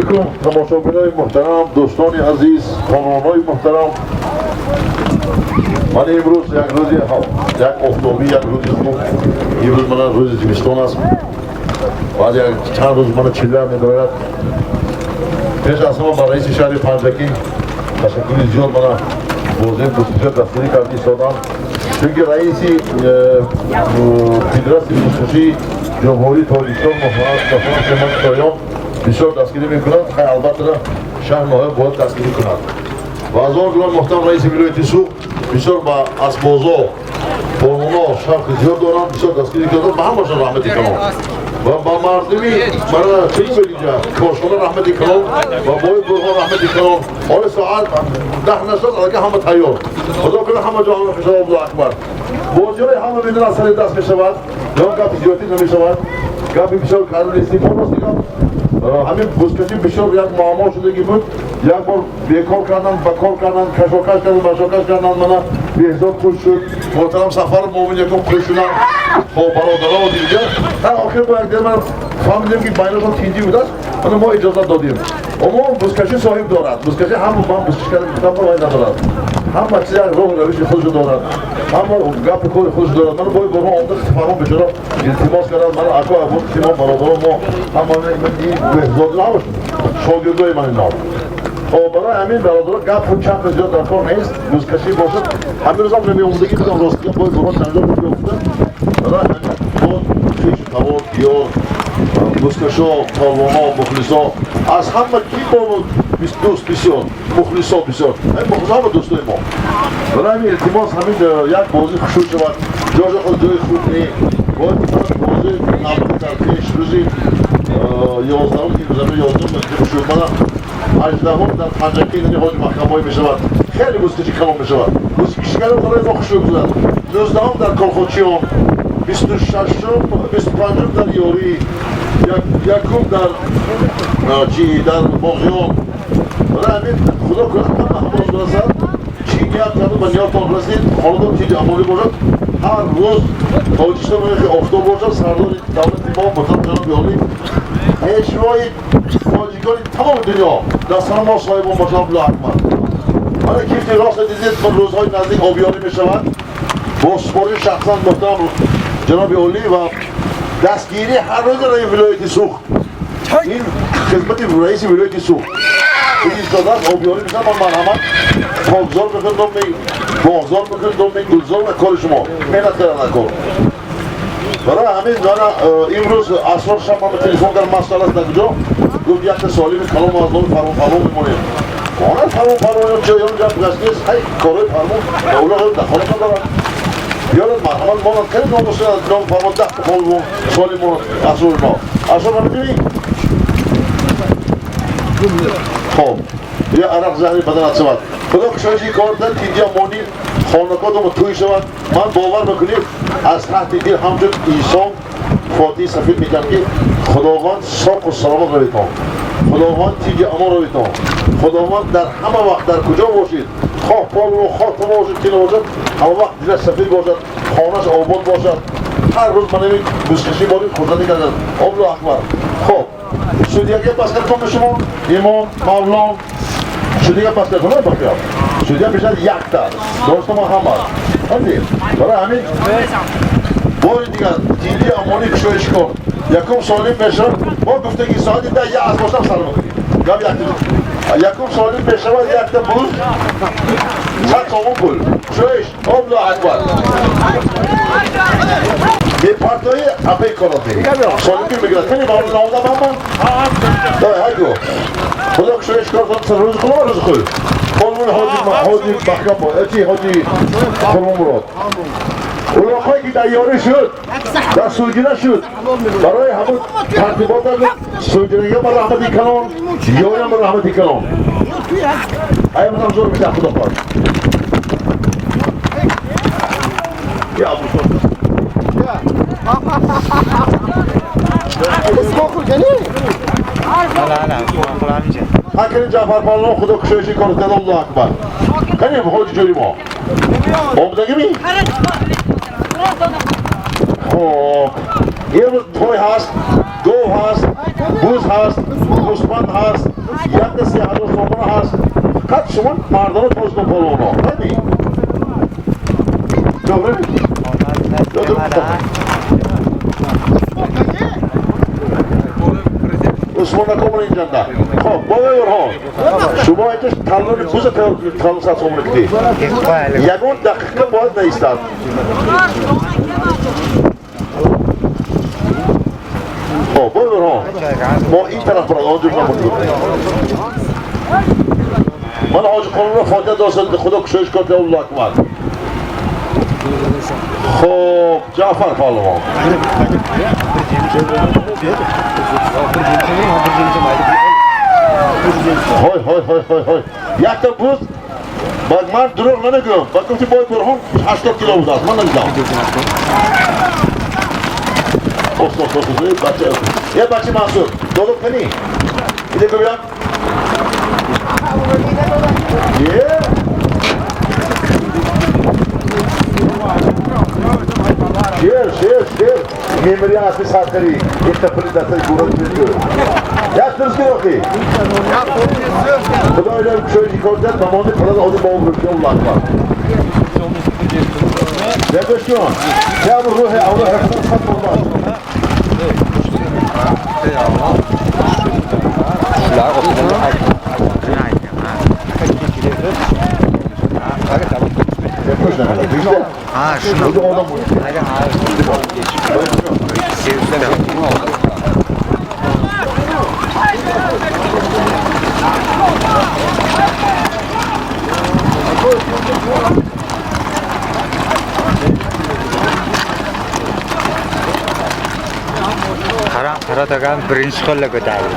علیکم تماشاگرای محترم، دوستان عزیز، خانوانای محترم. من امروز یک روز یک آفتابی، یک روز خوب. امروز من روز زمستان است. بعد یک چند روز من چله می‌دارد. پیش از همه با رئیس شهر پنجکی تشکر زیاد من واضح بسیار دستوری کردی سادم. چونکه رئیس فدراسیون خصوصی جمهوری تاجیکستان محمد احمد شایان بسیار دستگیری میکند. البته شهر نایب باید دستگیری کند. و از آن گران محترم رئیس ولایت سوق بسیار با اسبازا قانونا شرط زیاد دارند، بسیار دستگیری کردند. به همه‌شان رحمتی کنم و با مردمی برای چنین بلیجا کارشانه رحمتی کنم و باید برها رحمتی کنم. حال ساعت 10 نشد اگه همه تیار. خدا کنه همه جا همه خشاب الله اکبر. بازی‌های همه میدون از سر دست میشود. یا گپی زیادی نمیشود. گپی بسیار کاری استیفا است دیگه. همین بزکشی بسیار یک معما شدگی بود. یک بار بیکار کردن، بکار کردن، کشاکش کردن، بشاکش کردن. من بهزاد خوش شد. محترم سفر مومن یکم خوش شدن. خب برادرها و دیگه. تا آخر با یک دیر من فهمیدیم که بینشان تینجی بود است. ما اجازه دادیم. اما بزکشی صاحب دارد. بزکشی هم من بزکش کردم گفتم باید ندارد. هم چیزی راه روش خودش دارد. هم گپ خودش دارد. من باید با ما آمده فرمان بشورم. التماس کردم من اکو ابو تیم برادر ما هم من این بهزاد نباش. شاگردای من اینا. خب برای همین برادرها گپ و چپ زیاد در کار نیست. بزکشی باشد. همین روز هم نمی‌آمدگی دیدم راستی باید با چنجا بیفته. برای همین بود پیش توان دیار بزکشا پالوانا مخلصا از همه کی بود دوست بسیار مخلصا بسیار همه دوستای ما. برای همین التماس همین یک بازی خوش شود جای خود جای خوب نی باید بازی نبود در پیش روزی 11 این روزمه 11 مجلس شد من 18 در پنجکی نی حاج محکمه‌ای میشود خیلی بزکشی کلام میشود بزکشیگر برای ما خوش بگذارد 19 در کالخوچیان 26 25 در یاری یکم در باغیان برای همین خدا کنه همه برسد چی نیت کرده به نیاتان رسید حالا چیزی عمالی باشد هر روز تاجیکستان که آفتاب باشد سردار دولت امام محترم جناب عالی پیشوای تاجیکان تمام دنیا دستان ما صاحبان محترم الله اکبر. برای کیفتی راست دیدید من روزهای نزدیک آبیاری می شود با سپاری شخصا محترم جناب عالی و دستگیری هر روز رئیس ولایت سوق این خدمت رئیس ولایت سوق این ایستادن آبیاری میشن من مرحمت خاکزار بخندم باغزار بخندم گلزار و کار شما مهنت کردن کار. برای همین من امروز اسرار شب من تلفن کردم مسئله است نکجا گفت یک سالی کلام از نام فرمان میمونیم آنها فرمان چه یارو جب گشتیست های کارهای فرمان اولا هم دخالت ندارن یارد مرحمت ما خیلی ناموسه از نام فرمان 10 خالمون سالی ما اسرار ما اسرار نمیدونی؟ خب یه عرق زهری بدن شود خدا کشایشی کار در تینجا مانی خانکاتم توی شود من باور بکنیم از تحت دل همچون ایسان فاتحی سفید میگم که خداوند ساق و سلامت رویتان خداوند تیجی امان رویتان خداوند در همه وقت در کجا باشید خواه پال رو خواه تما باشید که نباشد همه وقت دل سفید باشد خانش آباد باشد هر روز من این بزکشی بارید خوردنی کردن الله اکبر. خب سودیگه پس کردم به شما امام مولان سودیگه پس کردم بخیار سودیگه بیشتر یک تا درست ما همه هستیم برای همین باید دیگر تیلی امانی کشایش کن یکم سالیم بشن ما گفتگی ساعتی ده یه از باشتم سر بکنیم گم یکم سالیم بشن و یک تا بود صد سامون کل کشایش الله اکبر به پارتای اپی کراتی سالمی بگیرد کنی باید نامده بامن داره های گو خدا کشایش کردن سر روز کنم روز خود خانمون حاجی بخکم باید چی حاجی خانمون مراد اولاقایی که دیاره شد در سوگیره شد برای همون ترتیبات سوگیره یا من رحمتی کنم یا من رحمتی کنم ای من زور میشه خدا پاک یا ابو شد اسمو کنی؟ حکر جعفر پالان خدا کشایشی کارت الله اکبر کنیم حاجی جوری ما آمدگی می؟ خب یه روز توی هست گو هست بوز هست گوسفند هست یک دستی هر روز صبحانه هست فقط شما مردان توزن پلونا همی دوره عثمان نکامون اینجا ده خب بابا یورهان شما اینجا تلون بوز تلون ساعت صبحانه کدی یکون دقیقه باید نیستد بابا یورهان ما این طرف برای آنجا نمونیم من حاج قانون را فاتحه داستان خدا کشایش کرده الله اکبر خب جعفر پهلوان های یک تا بوز من دروغ نمیگم با گفتی بای برهان 80 کیلو بود است من نمیدم یه بچه منصور دولو کنی ایده که بیان شیر میمری اصلی ساعت کری یک تفری دسته گورا چیز کرد یک ترس که باقی خدا اینا کشویی کرد ممانده پرد آده با اون رفته اون لحظه نگوش کن که همون روح اولا حکمت خط برداشت şuna. Qaratagan birinchi qo'lga ko'tarildi.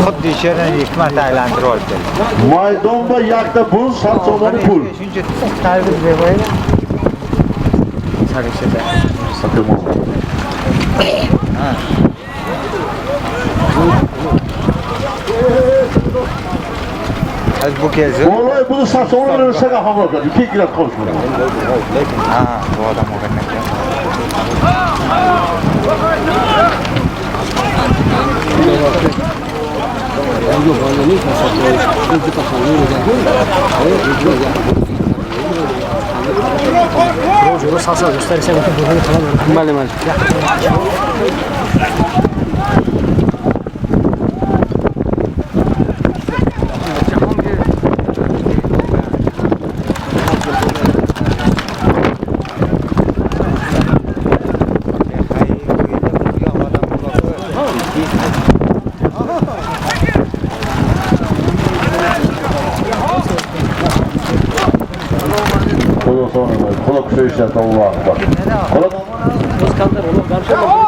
Xuddi ishini hikmat aylantirib oldi. Maydonda yakta pul, satsovani pul. Shuncha tarbiya beraylik. Sarishada. Satılmaz. Ha. Az bu kez. Vallahi bunu satsovani verirse hamle kadar. 2 kilo konuşmuyor. Ha, bu adam o kadar. Rojo salsa gösterirsen bütün burayı tamam. Maalesef. Kulak şu işe Allah'a bak. Kulak. Özkanlar onu karşılamak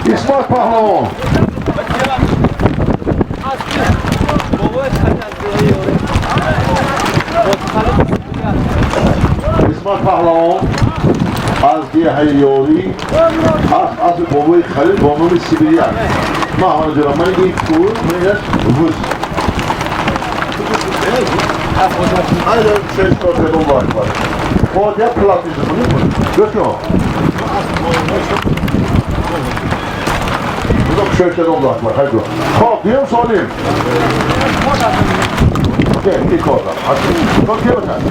İsmail Pahlavon. İsmail Pahlavon az diye hayyori az boboy Khalil boboy Sibirya. Ma hana diyorum ben ilk tur meğer vuz. Haydi şey sordu Allah var. O diye platizm değil mi? Görüyor. Burada kuşaktan Allah var. Haydi. Kalk diyorum sorayım. Gel ilk orada. Hadi. Kalk diyorum sen.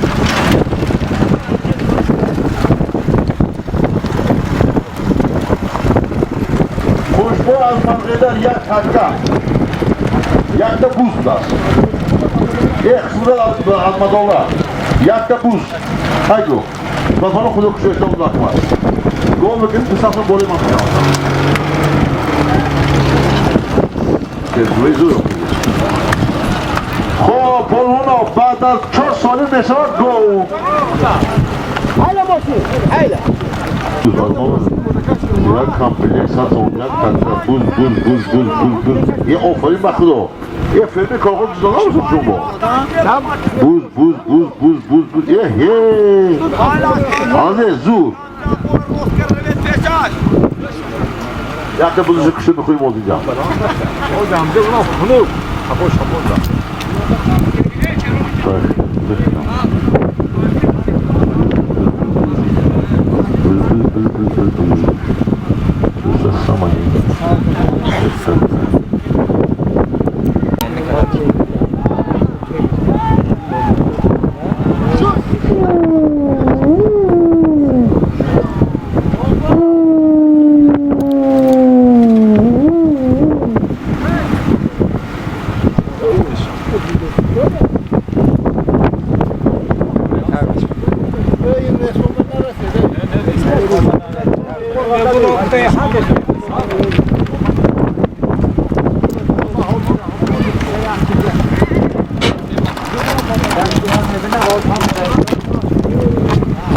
Kuşbu azmanlılar yak hakka. Yak da buzlar. Kısmıda almadolar. Yak da buz. Haydi. Ben bana kudu kuşaktan Allah var. Gol bakın kısasını bolayım atıyor. خب پلونا بعد از 4 سال نشان گو Hayla başı. Hayla. یا کامپلکس هست اونجا بوز یه آفرین بخدا یه فیلم کارخون جزالا بسید شما بوز یه آنه زور یکta بوزش کشه بخوریم از اینجا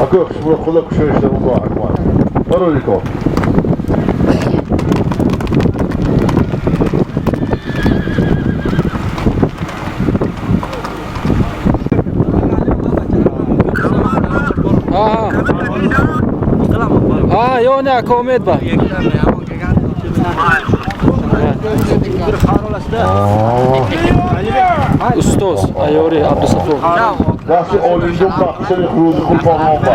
Ako, خدا کشورش در اون راه اکوان برو ریکو یا نه کامید با استوز ایوری عبدالصفور دستی آلیزون بخشن روز خود پاهمان با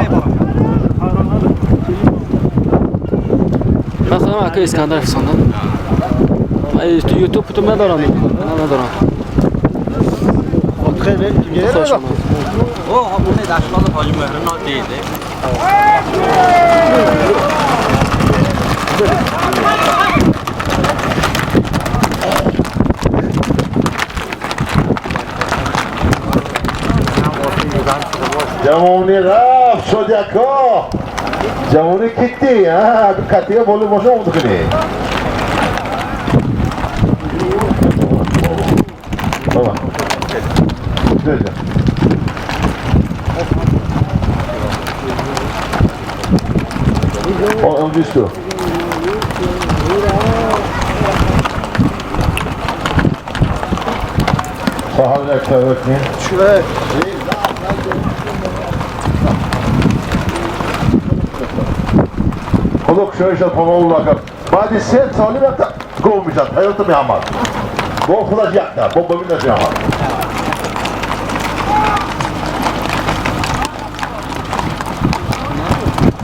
من خودم اکا اسکندر افساندم تو یوتیوب تو ندارم خیلی خوش اومد. همونه داشتن حاجی مهران دیده. جوانی رفت شد یکا جوانی کتی ها کتی ها بالا باشه اون کنی بابا نجا اون دیستو صاحب اکتر بکنین شوه خدا کشورش از پانا الله کرد بعد 3 سالی وقت گم میشد حیات میامد با خودش یک کرد با ببین نمیامد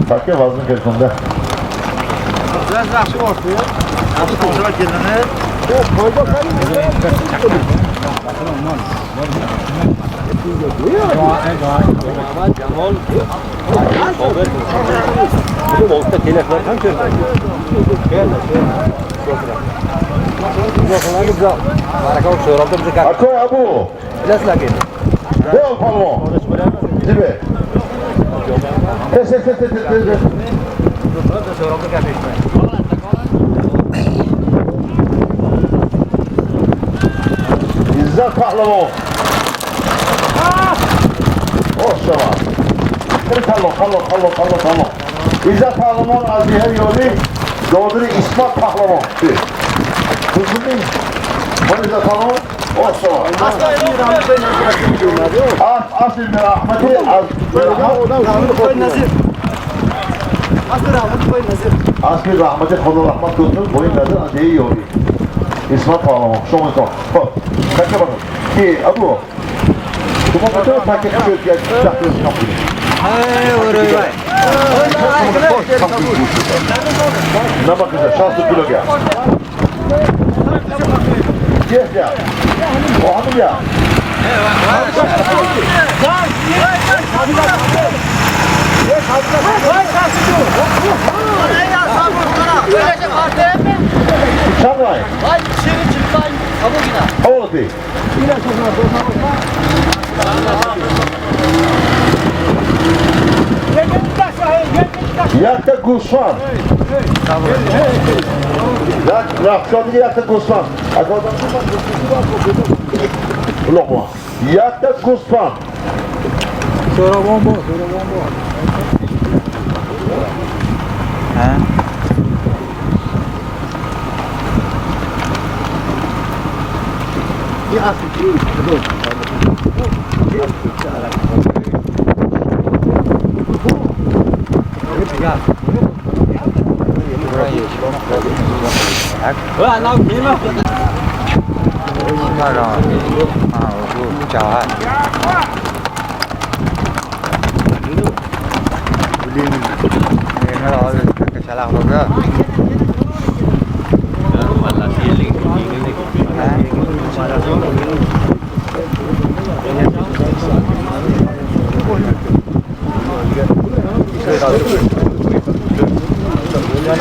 تاکه وزن کشونده biraz yaxşı ortaya. Yaxşı kontrol edilene. Ako Abu Bol palmo Dibe Tez İzzet Pahlavon Maşallah Kallon İzzet Pahlavon Aziher Yoli Doğduru İsmat Pahlavon Kuzulun Bu İzzet Pahlavon Maşallah Asıl bir rahmeti Asıl rahmeti Kodu rahmet olsun Boyun nedir Aziher Yoli İsmat Pahlavon Şoğun son Kaça bakın ki Abu Kuma bütün paket çözgen Çakıyorsun kapıyı Ne bakacağız şanslı kilo gel Gel ya O hanım ya Çanlay Oğlu değil Yakta Gusman Rakşan'da yakta Gusman Lokma Yakta Gusman Sonra bomba Ha? Burayı Ơ, nào kì mà. mà rồi chào anh nó rồi cái xe lao luôn đó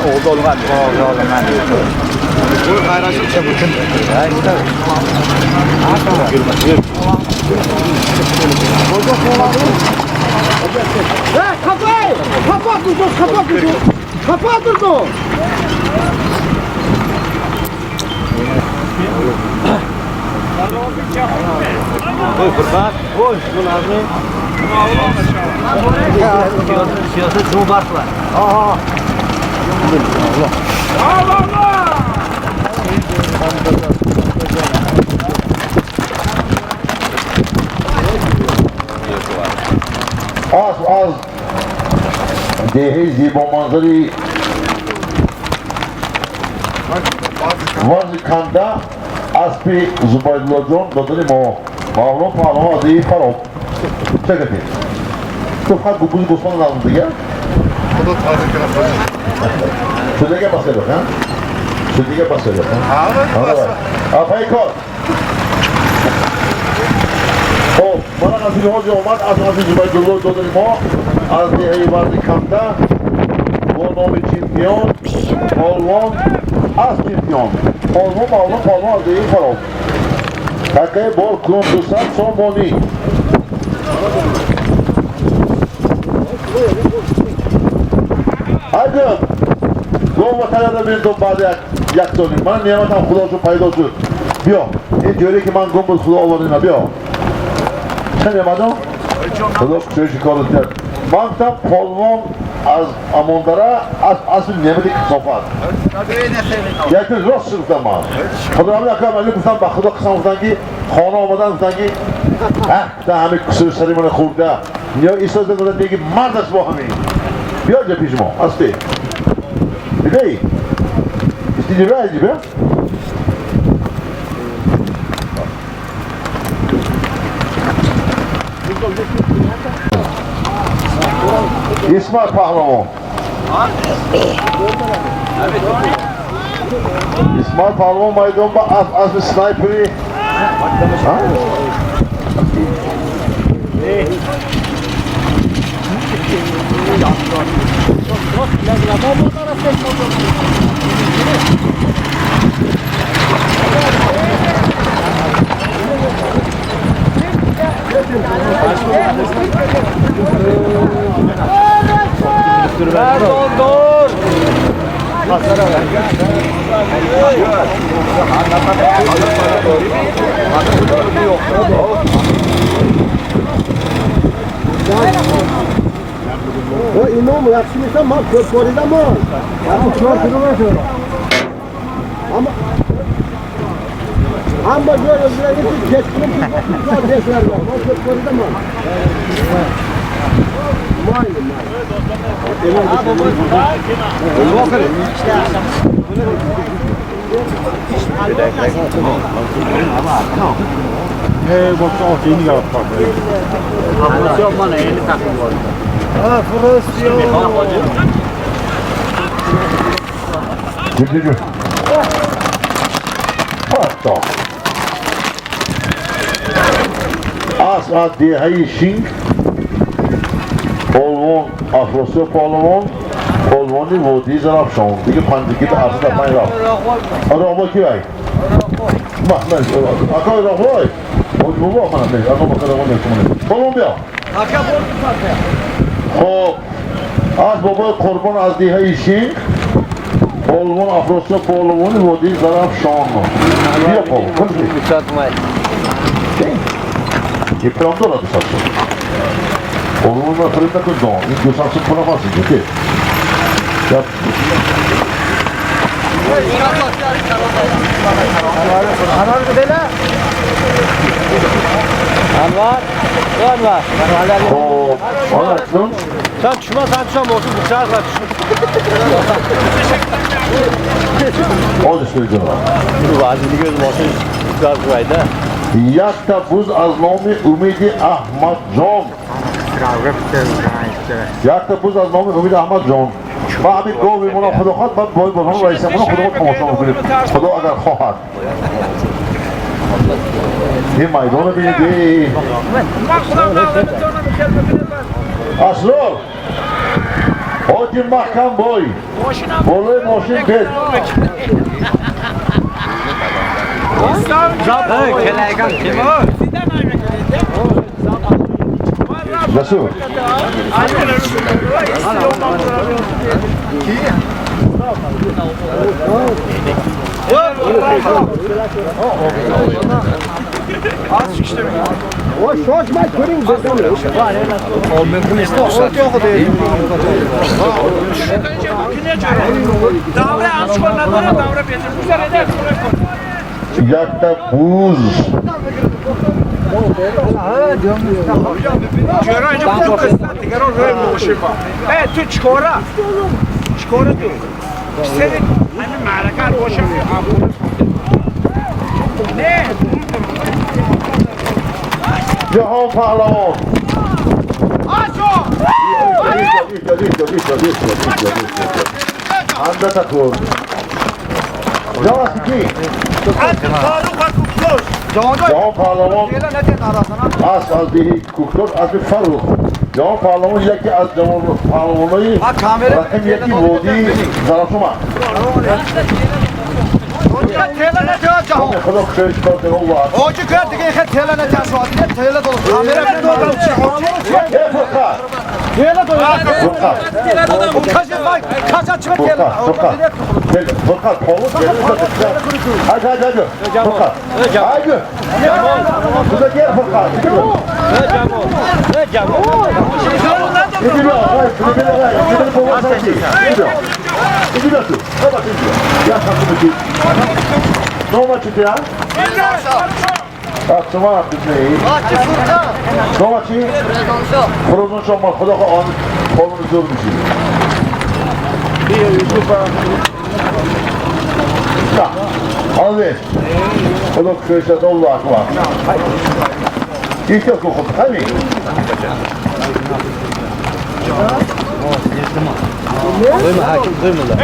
oldu oğlum hadi. oldu lan Bu paylaşım çabukun. ya işte Kapat durdu. Koy kurban. Koy. Bu lazım. Siyasi Cumhurbaşkanı var. Aha. Az dehi zibo manzari Vazikanda aspi Zubaydulajon dodani mo mavlon pahlo azi farob çekati to faqat bu gosman lazım diye şudaga basıyor ha şudaga basıyor ha afay kor o bana nasıl hoca olmaz az Zubaydullah dodani mo az dehi Vazikanda bu nomi çempiyon Polvon az çempiyon Polvon mavlon pahlo azi farob Takay bol kundusat son boni. Hadi. Gol vatanada bir dombada yaktı. Man niyamadan kulağısı paydosu. Biyo. Diyor ki man gombul kulağı olanına biyo. Sen yamadın? Kulağı çocuk olunca. Man da polvon az amondara asıl niyemedik sofat. Yakın rost sırttan var. Kıdramı yakam Ali kısan bakıda kısan ki xona olmadan ki daha hemi kısır sarımına kurda. Niye istazda kadar diye ki mardas bu hemi. Biyo cepişim o. Asti. Biley. İstici be gibi. İsmail Pahlavon. İsmail Pahlavon maydonba az bir sniperi. Ha? O inom yakışmışsa mal kök korida mı? Ama çok durma şöyle. Ama böyle öyle bir geçkilim çok geçer var. Mal kök korida mı? Yok bana 50 takım var. Gücücü. Hatta. Az diye hayır şink. Polvon, Afrosya Polvon. Polvoni vodi zarafşon. Digi pandigi de asla payraf. Araba ki ay. Mahmel. Akay rahvoy. O bu bana ne? Akay bakara onu ne? Polvon ya. Hop. Az baba kurban az diye hayır şink. Polvon Afrosya Polvoni vodi zarafşon. Diye polvon. Müsaatmay. E pronto la saçma. Onun fırında kızdı o. İlk göstersin kuramazsın. Ciddi. خب آنتون Sen düşmezsen düşmem olsun bıçağı var. Oldu söyleyeceğim. Bu vazili göz olsun bıçağı koydu. Yakta buz az nomi Umidi Ahmad Can. Yakta buz az nomi Umidi Ahmad Can. و همین گاوی منا خدا خواهد من باید با هم رئیس منا خدا تماشا میکنیم خدا اگر خواهد این میدان بینید اسرار آتی محکم بای بالای ماشین بید Nasıl? O şoşma körün güzel. Olmaz işte o çok değil. Davra anşkollar davra bedir. Bu sene Yakta buz. Göra önce çok kısıtlı. Göra öyle bir şey var. Tu çikora. Çikora tu. Senin hani marakan boşum. Ne? Cihan Pahlavan. Aşo! Anda takır. Yavaş ki. Cihan Pahlavan. Az değil kuktor az bir faruk. Cihan Pahlavan yeki az Cihan Pahlavan'ı rakım yeki vodi zarafıma. خدا خیرش کرده الله Ocu kır diye her telene taşı var. Ne tele dolu. Kamera bir dolu. ey Furkan Tele dolu. Furkan Kaça bak. Kaça çıkar tele. Furkan Furkan kolu gelirse hadi Furkan hadi burada gel Furkan gidiyor gidiyorsun baba gidiyor ya kapıdaki ne maçı ya Açma bizi. Maçı Furkan. Ne maçı? Prozon şoma خدا آن قانون زور میشی. نه. آوه. خدا کشت الله اکبر. یکی خوب همین. Duyma hakim duyma lan.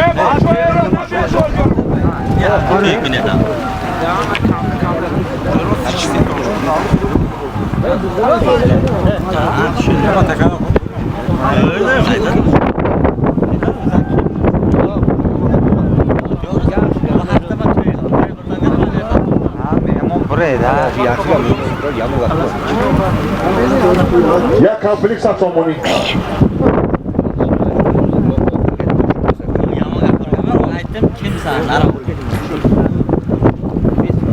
Ya konflikt saçmamoni.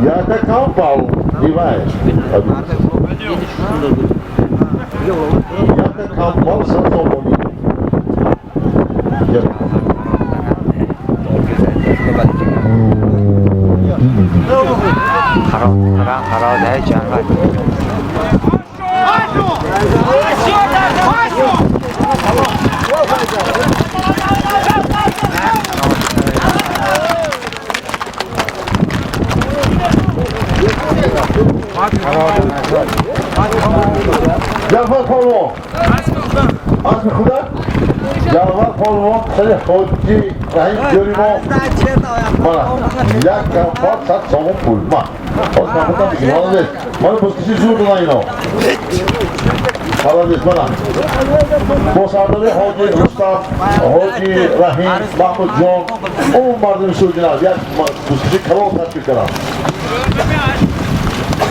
Ya da kampal divai. Ya da kampal saçmamoni. Ya. Kara değil canlar. Jafar Polvon. Asmi Khuda. Jafar Polvon. Seni Hoji Rahim Görimo. Bana. Ya kampal saçmamon pulma. Osman buradan bir bana ver. Bana bu kişi zurdu lan yine o. Bana ver bana. Bu sardırı Hoji Rustam, Hoji Rahim, Mahmut Can. Onun mardını sürdüler. Ya bu kişi kalon tatbik kalan.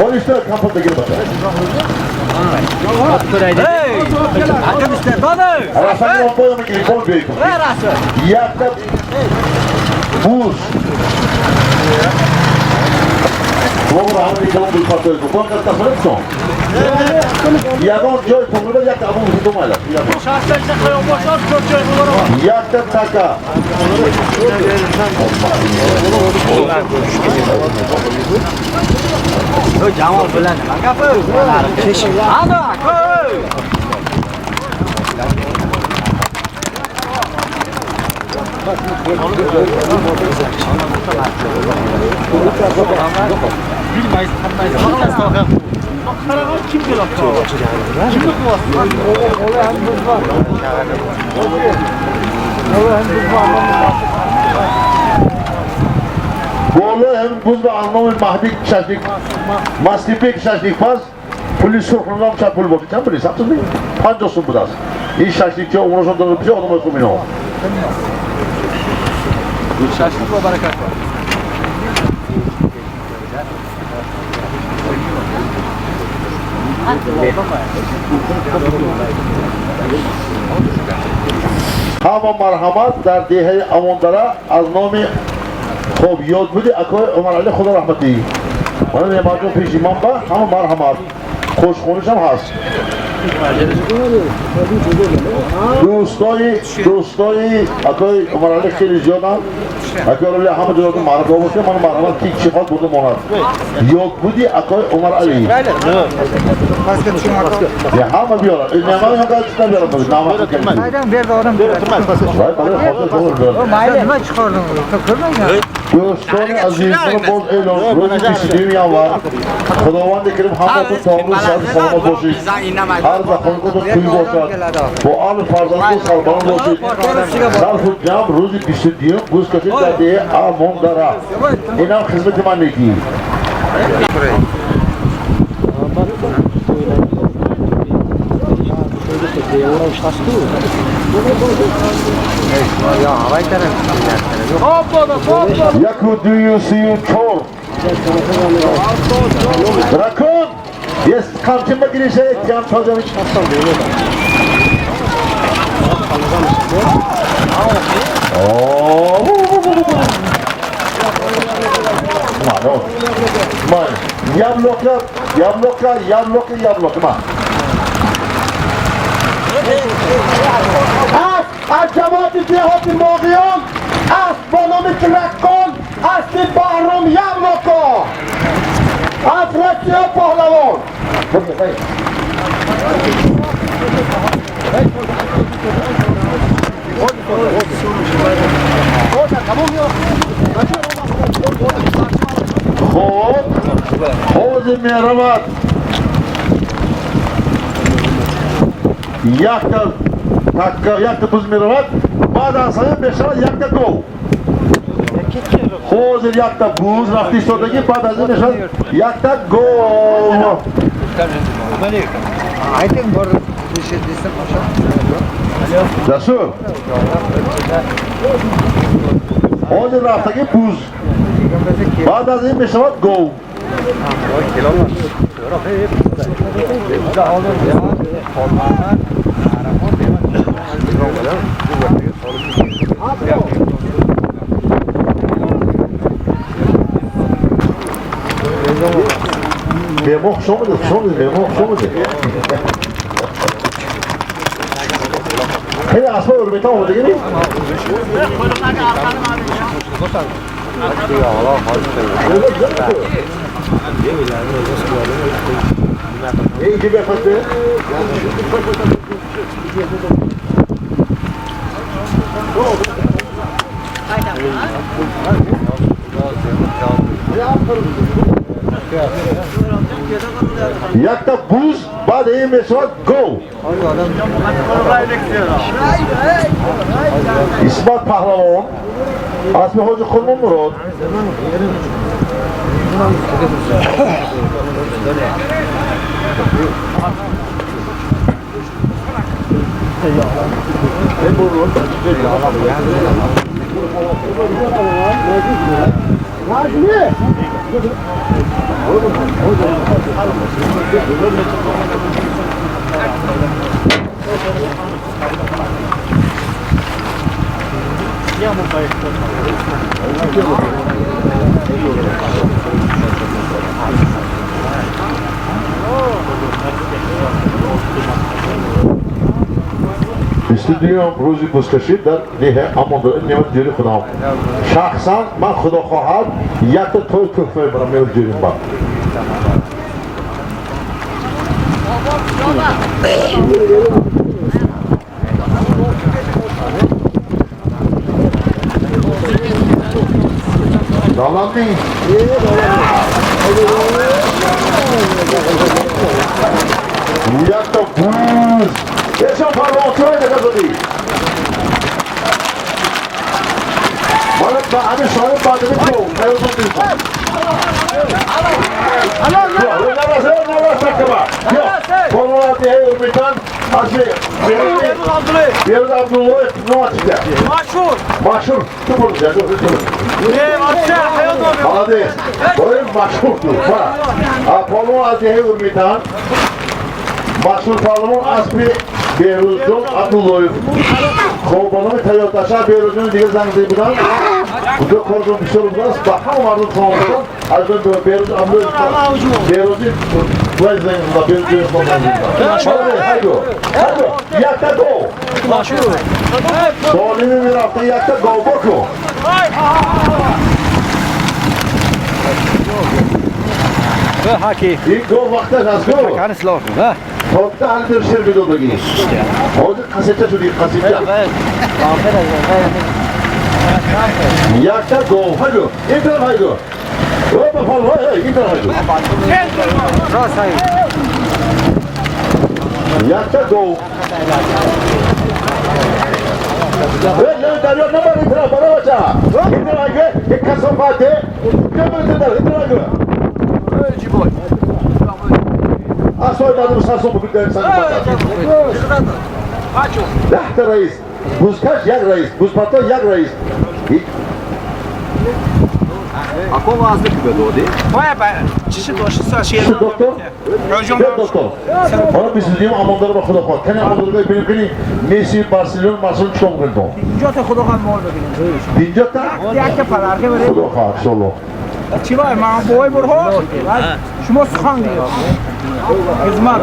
Onu işte kampata girip bakar. Hey! Arkadaşlar bana! Arasani ortaya mı girip bol büyük. Ver asıl! Yakta buz. Vamos lá, vamos ficar um pouco para trás. Quanto está falando, som? Yagon joy to'g'rida yakta abu to'maylar. Yakta taka. Jamol bilan nima gapi? Ana, qo'y. Bolu hem buzda anlamı Mahdi şaşlık, Mastipek şaşlık faz, polis sorunundan uçak pul buldu. Sen bilirsin, haksız mıyım? Pancossun bu da. İyi şaşlıkçı, umursun da bir şey, onu bakımın o. Şaşlık ve barakat var. Hama marhamat dar dehe amondara az nomi خوب یاد بودی اکای عمر علی خدا رحمتی من نمازون پیش ایمان با همه مرحمت خوشخونش هم هست دوستای اکای عمر علی خیلی زیاد هم اکای عمر علی همه جلوتون مرحبا باشه من مرحمت تیک چیخات بودم ماند یاد بودی اکای عمر علی یه همه بیارم این نمازی هم که چیزن بیارم بودی نمازی کنید Aydan berdi odam berdi. Mayli nima chiqarding? Ko'rmayman. دوستان عزیز من باز اعلام روزی پیشگیری هم var خداوند کریم همتون تامون سر سلامت باشید هر زخانتون توی باشد با آل فرزندتون سلمان باشید صرف جمع روزی 22 گوش کشید در دیه آمون داره این هم خدمت من نگی Yaku duyu suyu çor. Rakun. Yes, kamçın girişe etken çalacağım hiç. Yamlokla. از جماعت دهات ماغیان از با نام ترکان اصلی بحرام یملکا از رسیه پهلوان خب حوض مهرمت یک بوز میرود بعد از همه بشود یک گو خوزر یک بوز رفتی شدگی بعد از این بشود یک گو Ayting bor desam o'sha. Jasur خوزر رفتگی بوز بعد از این بشود گو Memok şomudur, memok şomudur. Hele asma örmekten olmadı gibi mi? İyi gibi yapatı. Yakta buz, बाद ये में सो go. İsmat Pahlavon, Asmi Hoca Kurmun Murad. استودیوم روزی بزکشید در دیه امانده نمید جوری خودم شخصا من خدا خواهد یک تا توی تحفه برم نمید جوریم با دالان نی یک تا بوز ایشان پروان توی نگه زدی مالت با همه شاید بعد بیتو نیوزن بیتو نواز تکبا پرواناتی هی ارمیتان آشی بیرد عبدالله نواتیده ماشور تو برو جدو مالدیس باید ماشور تو پرواناتی هی ارمیتان ماشور پارلمان اسبی بیروزدون عبدالله خب بانام تیاتاشا بیروزدون دیگه زنگزی بودن بوده کارزون بیشتر بودن با همه مردم خواهدن از اون بیروز عبدالله بیروزی باید زنگ بودن بیروزی خواهدن بودن هایدو یک تا گو سوالی میرفته یک تا گو بکن این گو وقتش از گو تا حال در شیر بیدو بگی حاضر قصیده شدی قصیده یک تا گو هایدو این طرف هایدو رو بفال این طرف هایدو یک تا گو نه دریا نبر این طرف برا بچه این طرف هایدو یک کسافاته نبر این طرف هایدو اصوای بعد مساسون بکنید در انسانی بطر ده تا رئیس بوزکش یک رئیس بوزپاتا یک رئیس اکو واسه کی بدودی؟ چیشی داشت چی دکتر؟ دکتر حالا بیسیدیم اماندار با خدا خواهد کنی اماندار ببینیم کنی میسی بارسلون مارسلون چون کنیم اینجا تا خدا خواهد مال بگیریم اینجا تا؟ یک پرارکه بریم خدا خواهد شلو چی باید من بای برها شما سخن دیگه خدمت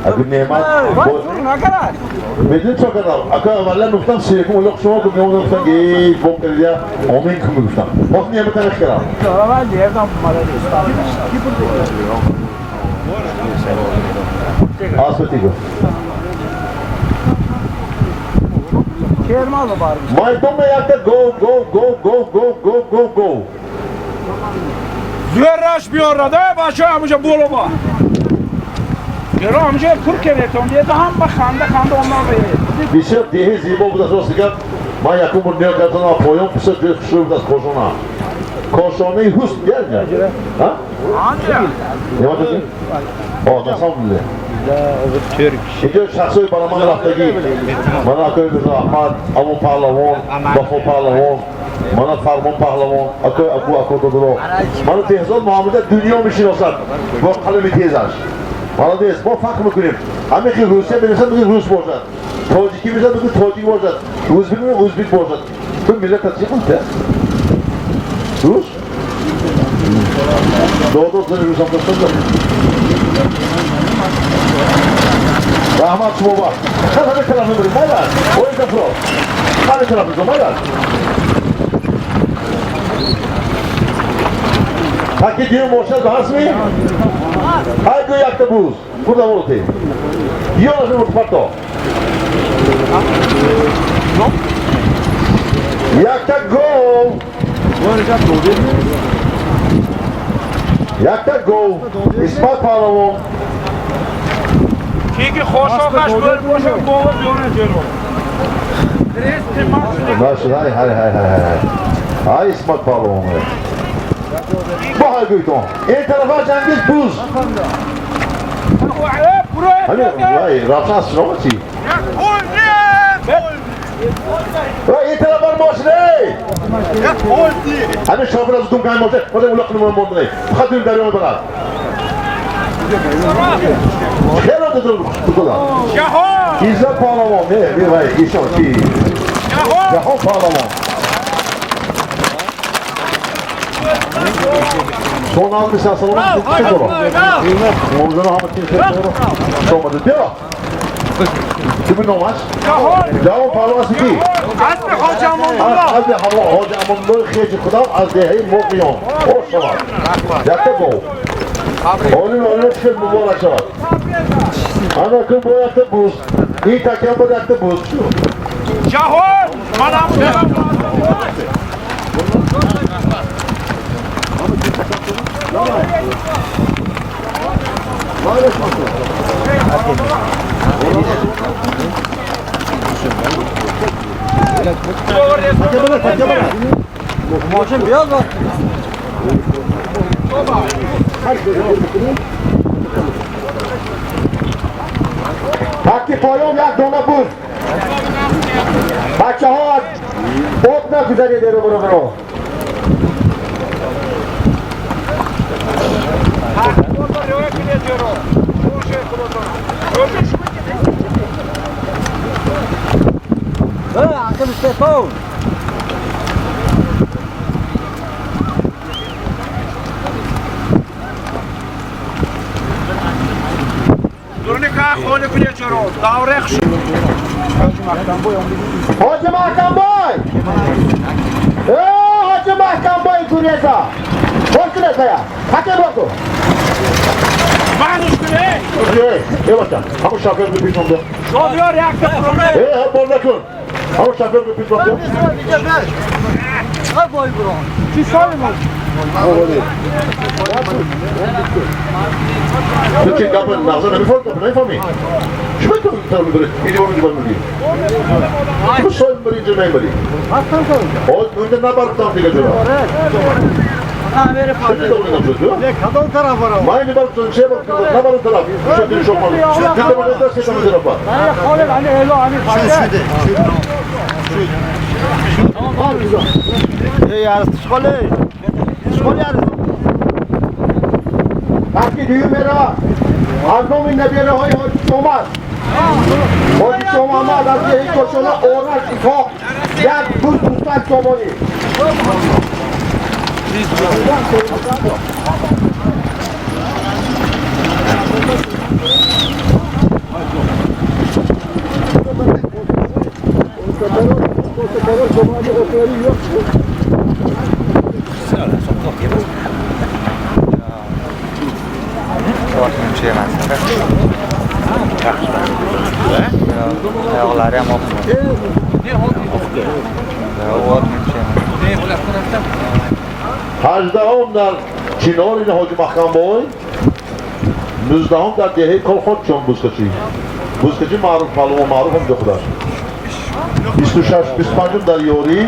اگر نعمت نکرد بدون چه کردم اگر اولا گفتم سیکم ولی شما که میمونم گفتم که ای بوم کردیا آمین کمی گفتم وقت نعمت نکردم من دیردم آسپتی گفت کرما بار ما دوم یکتا گو زورش بیار راده باشه همونجا بولو با گرا همونجا پر کنیتون دیگه هم با خنده اونها بگید بسیار دیه زیبا بود از راستی کرد من یکم بود نیا کردن پایان بسیار جوی خوشی بود از کاشانه کاشانه حسن گرد ها؟ آنجا نما دادیم؟ نسان بوده اینجا شخصای برای من رفتگی من اکای بزر احمد امون پهلوان بخو پهلوان من فرمان پهلوان اکو دادرو من تهزاد محمد دنیا میشناسد با قلم تیزش مالدیس ما فکر میکنیم همه که روسیه بنویسد بگید روس باشد تاجیکی بزد بگید تاجیک باشد اوزبیک بگید اوزبیک باشد تو ملت تصدیق کنده روس؟ دادر زنی روس هم داشتن رحمت شما با همه طرف نبریم مادر اوی دفرا همه طرف نبریم مادر تاکی دیو موشد هست می؟ های گو یک تا بوز burada voltei io la sono fatto jak ta gol jak ta gol ispat palavom Çünkü hoşokaş böyle boşa boğaz yönü diyorum. hay ispat palavom Bahar Gülton en tarafa Cengiz Buz hani Rafsan Sinovaci en tarafa Moşne hani şabıra tutum kayın Moşne o da ulak numaram Moşne Xadim Daryon Balat Xero da dur tutulan İzzet Pahlavon ne bir vay işo ki Jahon Pahlavon Son aldı şahsalarım tuttu doğru. Oğuzunu hamıtın şerifleri olmadı. Diyor. Kimin olmaz? Cahon. Cevap parlaması ki. Asli Hoca Amonullah. Az hava hoca amonlar xiyeci kudam az dehi moqiyon. Hoş şavar. Yakta bu. Onun önüne çıkır mübarek şavar. Ana kıl bu yakta buz. İyi takiyen bu yakta buz. Cahon. Manam. Maşın biraz var. Takki poyom yak dona buz. Bachcha ha ot na guzari dero bro. Akım işte sol. Durnika khone plechero. Davrex. Hoca Mahkam boy. Hoca Mahkam boy kuriyasa. Hoş ya. Hakem oldu. Manush kule. Okey. Evet. Hamu şoför bir piton diyor. Şoför yakta problem. Hep orada kıl. Hamu şoför bir piton diyor. Ha boy bro. Ki soyma. Türkçe kapın nazarı bir fark kapın. Ne fami? Şu ben tabii böyle. İyi onu gibi değil. Bu soyun bir ince değil. O önde ne var tam diye diyor. Ha veri Şimdi de onu yapıyor. Ne kadar taraf var ama. Mayne baktın şey baktın. Ne var taraf? Şu bir çok var. Bir de bana da seçim taraf var. Hani khole hani elo hani fayda. Yar skole. Skole yar. Takki düğüm era. Aznomin nebiyere hoy olmaz. Hoy somama da hiç koşuna oran çok. Ya bu tutan somoni. Ortmancha emas. Oyoqlari ham oqmoq. Ortmancha emas. هجدهم در کنار این حاج مخکم بای 19 در دهه کل خود چون بوزکچی معروف پلو معروف هم دخدر 26 25 در یاری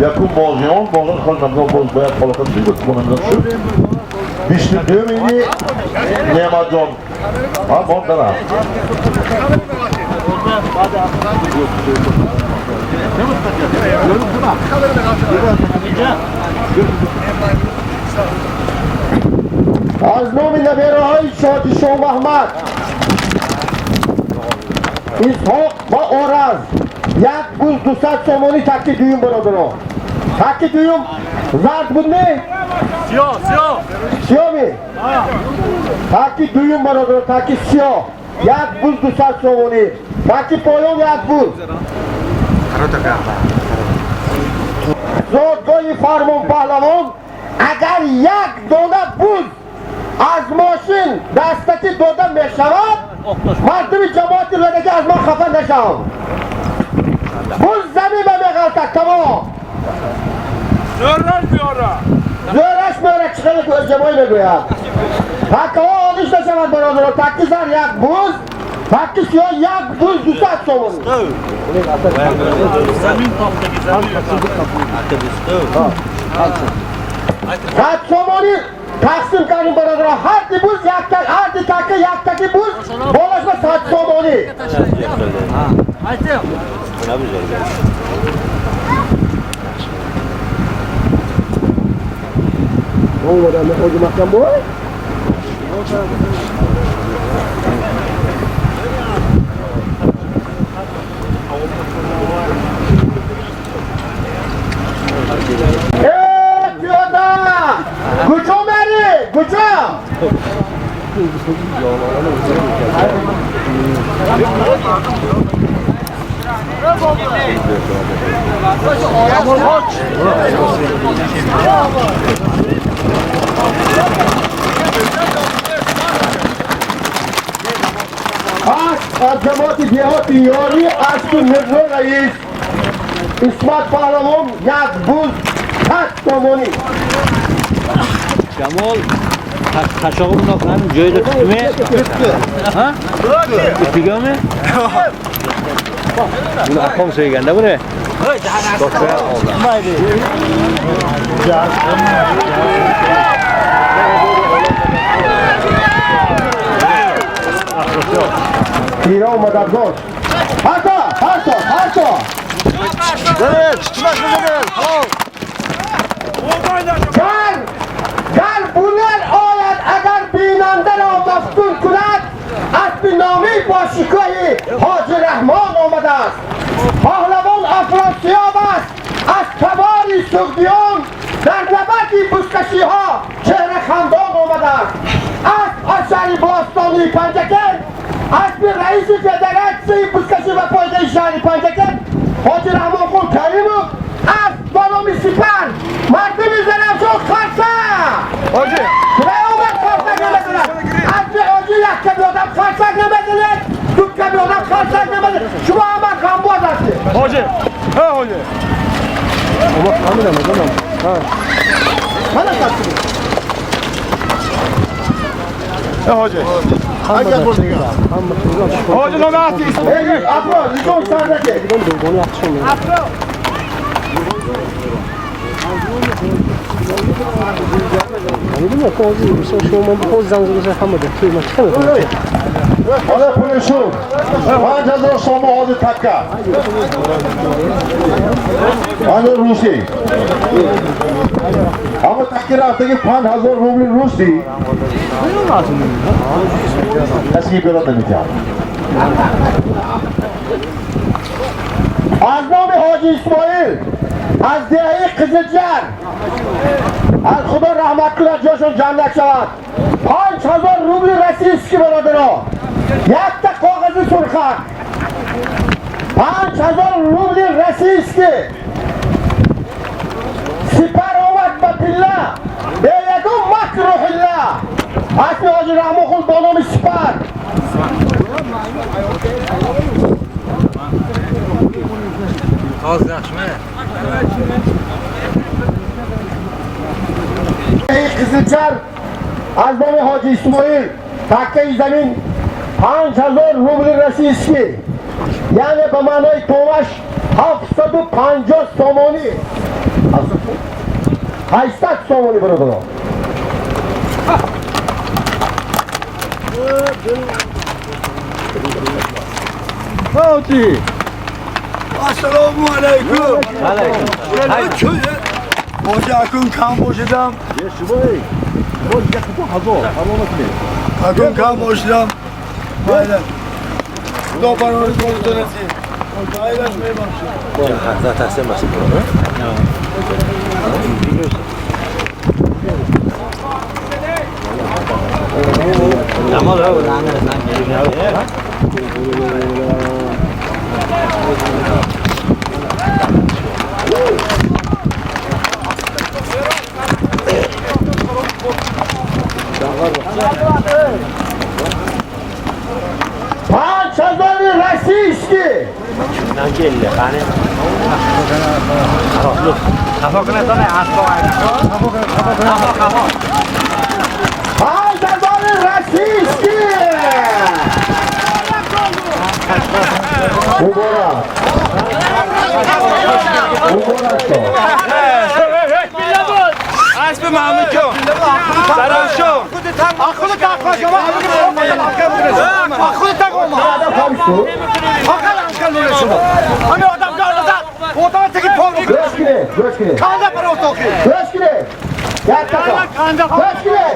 یکم مازیان خواهد نمزان باز باید خلاقت بید کنم شد 22 مینی نعمت جان ها بام دارم از نام نبیره های شادی شاه محمد اسحاق و آرز یک بوز 200 سومانی تکی دویم برادران تکی دویم زرد بود نه؟ سیاه می؟ تکی دویم برادران تکی سیاه یک بوز 200 سومانی تکی پایان یک بوز زادگاه فرمان پهلوان اگر یک دانه بوز از ماشین دستکی داده می شود مردم جماعت لدگی از ما خفه نشم بوز زمین به میغلطه تمام Zörrel biora. زورش میاره چخیل که جمعی میگوید تکه ها آنیش نشود برادر تکی زن یک بوز تکی سیاه یک بوز 200 سومانی صد سومانی تقسیم کردیم برادر هر دی بوز یک تک هر دی تکه یک تکی بوز بالاش به 100 سومانی اون ورا من اوج مکان بوی کجا بری؟ کجا؟ از جماعت دیهات یاری از تو مرزو رئیس اسمت پهلوان یک بوز تک تومانی Jamol qashog'i bunaqa ham joyida tutmay. Ha? Tutdigami? Buni aqom so'yganda buni. Mayli. Tira omadadgosh. Harto! گر بونر آید اگر بیننده را مفتون کند اسب نامی با شکوه حاج رحمان آمده است. پهلوان افراسیاب است از تبار سغدیان در نبرد بزکشی ها چهره خندان آمده است. اسب اشعری باستانی پنجکن اسب رئیس فدراسیون بزکشی و پایگاه شهری پنجکن حاج رحمان خون کریمو اسب با نام سپر مردم زنفشان خرسه حاجی برای اومد خرسک نمیدونن اسب حاجی یک کمی آدم خرسک نمیدونن دو کمی آدم خرسک نمیدونن شما همه خمباز هستی حاجی ها حاجی من تصویری حاجی حاجی نامه ای افراد لیکن سر نکه حالا پولشون 5000 سوم حاضر تکه حاضر روسی اما تکه رفتگی 5000 روبل روسی اصلی برات نمیتیم از نام حاجی اسماعیل از دهه قزلجر از خدا رحمت کنه جاشون جمعک شود 5000 روبل رسیست که برادرها یک تا کاغذ سرخک 5000 روبل رسیست که سپر آمد به پله به یکم مکر و حله اسم حاجی رحمان خود با نام سپر قزلجر از نام حاجی اسماعیل تکه زمین 5000 روبل رسیست که یعنی به معنای تومش 750 سومانی 800 سومانی برادرها حاجی السلام علیکم علیکم حاجی اکنون کم باشیدم اکنون کم باشیدم بایده خدا برای کنید رسی بایدش میباشید Hazrat Hasan masih belum. Jamal ya udah پنج هزار رسیستی Nangkil kan. Apa kena sana asal پنج هزار رسیستی مبارک اسب محمود جان سلام شو خودت تقوا شما خودت تقوا فقط انکل میره شما همه آدم دار زد خودم تکی پول گوش کنه گوش کنه کاندا پر اتاقی گوش کنه یک دقیقه گوش کنه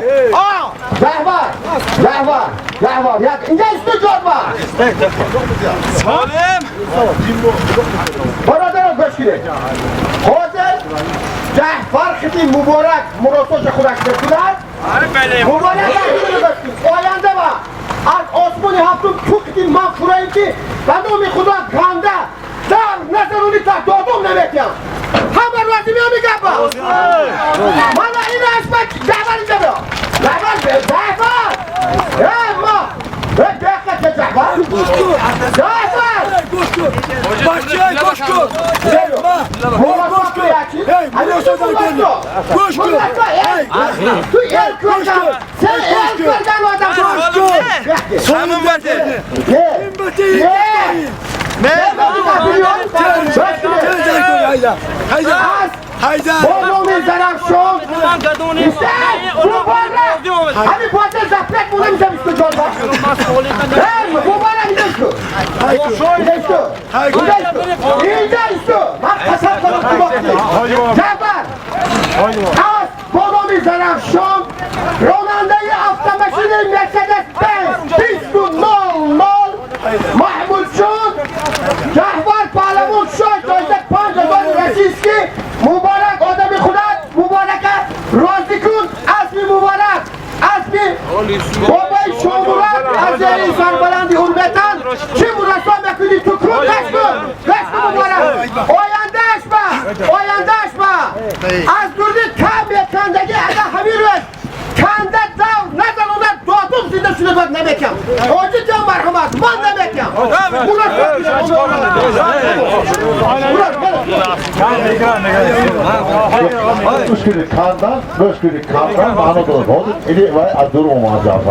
جهور یک اینجا است جادور سالم برادرم گوش کنه حاضر جعفر خیلی مبارک مراسج خودش بکنند آره بله مبارک آینده با از آسمان هفتم چوکتی من فرایی که به نام خدا گنده در نظرونی تا دادم نمیتیم همه روزی میگم با من این اسمت جعبر اینجا بیا جعبر به جعبر ما دقیقه چه جعبر جعبر Başçı koş koş. مولا تو یکی Koş koş. تو el kırgan sen el kırgan adam Sonun verdi. Hayda. بانومی زرفشان همین باید زفلت مونه میشه بیستو جان مبارک اینجا ایستو اینجا ایستو من قسم کنم تو وقتی جبر از بانومی زرفشان راننده اتومبیل مرسدس بنز 2000 محمود شد جهور پهلوان شد جایزه 5000 رسیسکی مبارک آدم خودت مبارک راضی کن اسمی مبارک اسمی بابای شمورت از این سربلندی حرمتن چی مرسا میکنی تو کن دشت مبارک آیندهش با از دوردی کم کندگی اگر همین روز کنده دور نزنوند دادم زنده شده باید نمیکم آجی جان مرحمت من نمیکم مشکلی کاندن معنا دارد این وای از دور اومد جعفر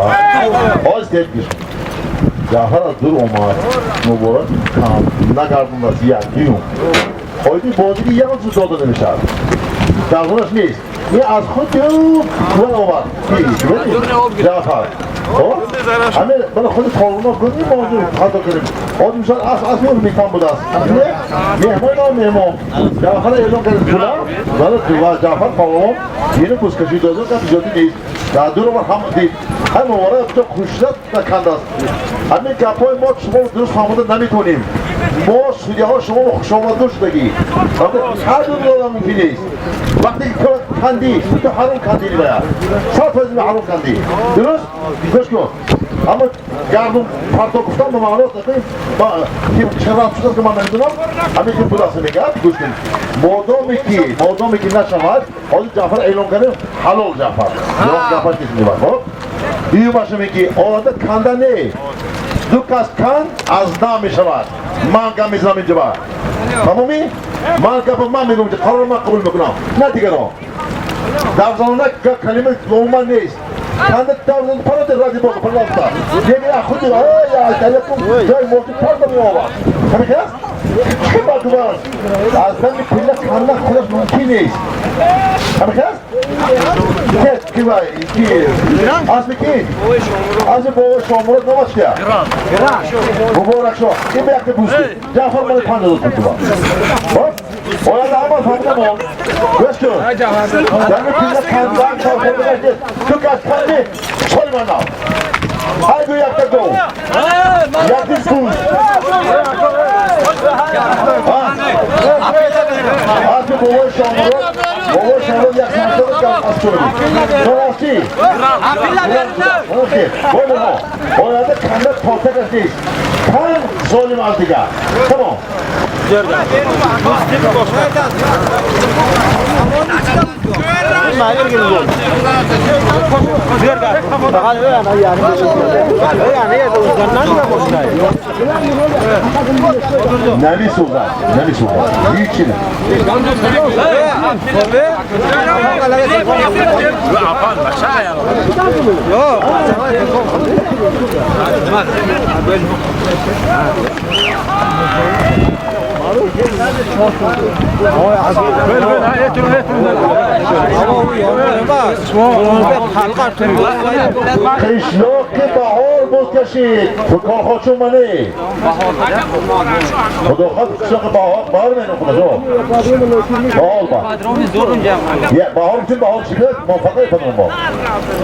آز تبگیر جعفر از دور اومد مبارک کام نگردون از یکیون خواهیدی بازی یک روز داده نمیشد درمونش نیست این از خود کن آمد جعفر همه من خود کارونا کنیم موضوع خطا کنیم آدم شد از میکنم بود است مهمان هم مهمان جعفر اعلام کرد جولا و جعفر کارونا یعنی کسکشی دازه که ایجادی نیست در دور ما هم دید همه موارد تو خوشدت نکند است همین گپای ما شما درست فهمده نمیتونیم ما سوریه ها شما شما شدگی هر دو دارم ممکن نیست وقتی کندی تو حرام کندی باید 100% حرام کندی درست؟ گوش کن اما گردم پرتا گفتم به معنی نکنیم چه رفت شده که من نمیدونم همین که بودست میگم گوش کن مادامی که نشود حالی جعفر اعلام کنیم حلال جعفر جعفر کسی میبرد خب دیو باشه میگی آده کنده نه دو کس کند از نام میشود من گم میزنم اینجا بر تمامی؟ من گفت من میگم که قرار من قبول میکنم نه دیگه را در زمانه کلمه نومن نیست کنده در زمانه پرات رازی باقی پرلاستا دیگه خودی را یا تلفون جای موقعی پرد می آورد همه که است؟ چه با دوبارست؟ از زمین پله کنده خودش ممکن نیست همه که است؟ کی بای کی اسمی کی از بابا شامورت نماز کیا مبارک شو این به یک بوستی جعفر مال 5000 تومان خب اولا اما فهمیدم گوش کن در میتونه کندن چاپه بگشت تو کس کندی چل من نام های دو یک دو یک دیز بوز از بابا شامورت بابا شامورت یک سنتر کم از کنی درستی بابا ما باید کنده پاتک نیست کن ظالم از دیگر تمام نمی سوزن هیچی نه خشناک بهار بود کشید فکر خود چون منی خدا خود خشناک بهار مینو خدا جو بهار بهار میتون بهار چی بید موفقه کنم با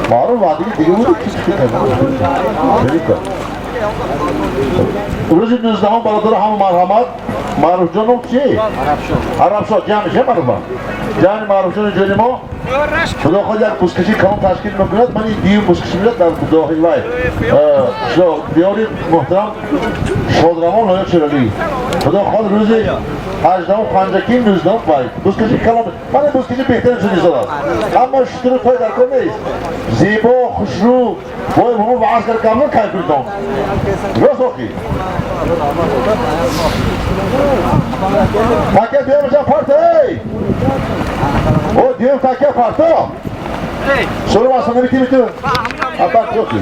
بهار وعدی دیگه بود چیزی که کنم روز 19 برادر هم مرحمت معروف جانم چی؟ عرب شد جمعش معروفه جمع معروف جان جانی ما خدا خود یک بوسکشی کام تشکیل میکند من این دیو بوسکشی میداد در داخل وای بیاری محترم شادرمان های چرالی خدا خود روز 18 پنجکی 19 وای بوسکشی کلام من این بوسکشی بهترین چیزی است اما شتر توی در کار نیست زیبا خوشرو وای مامان و عسکر کامل کار کردم راست آخی تاکه دیو بجا پارت او دیو تاکه پارت شروع واسه نمیتی میتو ابا کوکی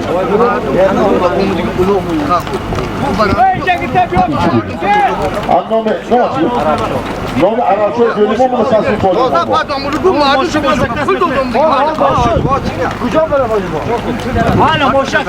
نام عرب شد جوری ما مساسو فوق کجا برم حالا موشک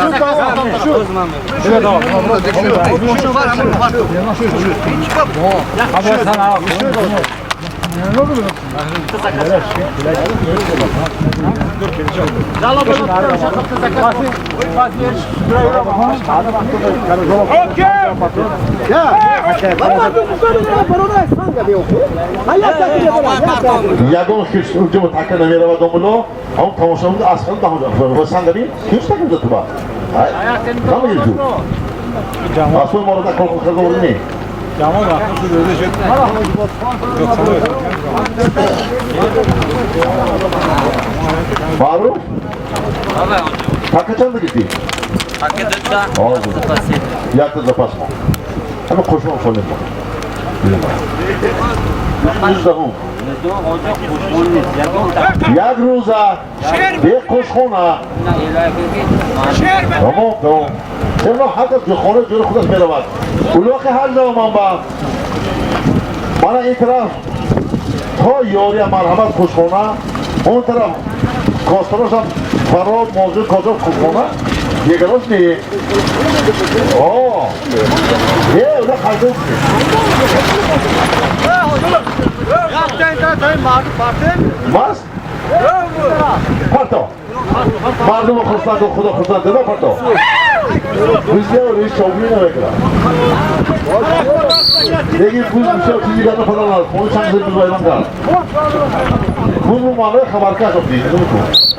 یادم خیلی اونجا متأکد نمیره و دنبالو هم تماشا بود اصلا داماد و سنگی هیچ تکلیف داشت با نمیگی تو اصلا ما رو تا کار خرید نمی جامعه وقتی دوزه شد معروف تاکه چند بگیری تاکه دتا یک تا زپاس ما همه خوشم کنیم یک روزه یک خوشخونه تمام تمام حتی خونه جور خودش میرود اولو که هر جا من با من این طرف تا یاری مرحمت خوشخونه اون طرف کاستراش هم فراد موضوع کازا خوشخونه یک راست نیه یه اولا خیلی ماست؟ پارتا مردم خواستند و خدا خواستند دادا پارتا بزده و ریش چاوبی نمیکنم دیگه بوز میشه و چیزی گرده پدا نرد خونی چند زیر بزایمان کرد بوز مو معنی خبرکش افتی نمیکن